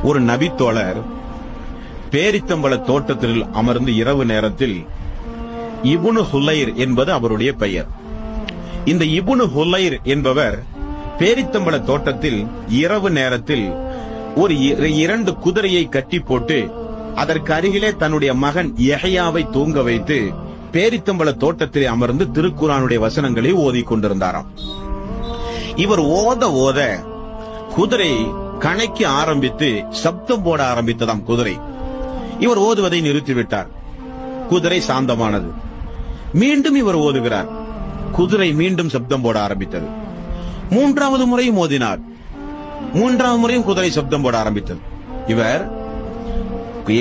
ஒரு நபித்தோழர் பேரித்தம்பள தோட்டத்தில் அமர்ந்து இரவு நேரத்தில் இப்னு ஹுலைர் என்பது அவருடைய பெயர். இந்த இப்னு ஹுலைர் என்பவர் பேரித்தம்பள தோட்டத்தில் இரவு நேரத்தில் ஒரு 2 குதிரையை கட்டி போட்டு அதற்கு அருகிலே தன்னுடைய மகன் யஹ்யாவை தூங்க வைத்து பேரித்தம்பள தோட்டத்திலே அமர்ந்து திருக்குர்ஆனுடைய வசனங்களை ஓதிக் கொண்டிருந்தாராம். இவர் ஓத ஓத குதிரை கணைக்கு ஆரம்பித்து சப்தம் போட ஆரம்பித்ததாம் குதிரை. இவர் ஓதுவதை நிறுத்திவிட்டார். குதிரை சாந்தமானது. மீண்டும் இவர் ஓதுகிறார். குதிரை மீண்டும் சப்தம் போட ஆரம்பித்தது. 3வது முறையும் ஓதினார். 3வது முறையும் குதிரை சப்தம் போட ஆரம்பித்தது. இவர்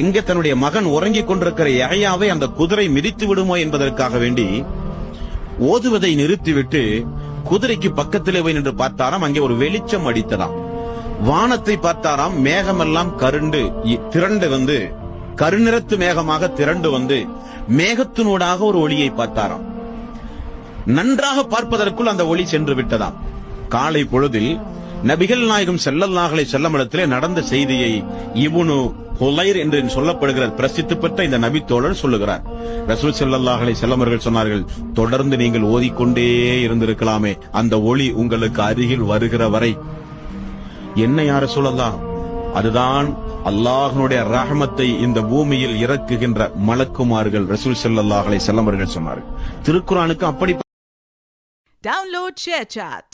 எங்கே தன்னுடைய மகன் உறங்கிக் கொண்டிருக்கிற யஹ்யாவை அந்த குதிரை மிதித்து விடுமோ என்பதற்காக வேண்டி ஓதுவதை நிறுத்திவிட்டு குதிரைக்கு பக்கத்திலே போய் நின்று பார்த்தாராம். அங்கே ஒரு வெளிச்சம் அடித்ததாம். வானத்தை பார்த்தாராம். மேகமெல்லாம் திரண்டு வந்து கருநிறத்து மேகமாக திரண்டு வந்து மேகத்தினூடாக ஒரு ஒளியை பார்த்தாராம். நன்றாக பார்ப்பதற்குள் அந்த ஒளி சென்று விட்டதாம். காலை பொழுதில் நபிகள் நாயகம் ஸல்லல்லாஹு அலைஹி வஸல்லம் இடத்திலே நடந்த செய்தியை இப்னு ஹுலைர் என்று சொல்லப்படுகிற பிரசித்தி பெற்ற இந்த நபித்தோழர் சொல்லுகிறார். ரசூல் ஸல்லல்லாஹு அலைஹி வஸல்லம் அவர்கள் சொன்னார்கள், தொடர்ந்து நீங்கள் ஓதிக்கொண்டே இருந்திருக்கலாமே, அந்த ஒளி உங்களுக்கு அருகில் வருகிற வரை. என்ன யா ரசூலல்லாஹ்? அதுதான் அல்லாஹ்வுடைய ரஹமத்தை இந்த பூமியில் இறக்குகின்ற மலக்குமார்கள். ரசூல் ஸல்லல்லாஹு அலைஹி வஸல்லம் அவர்கள் சொன்னார்கள். திருக்குர்ஆனுக்கு அப்படி Download ShareChat.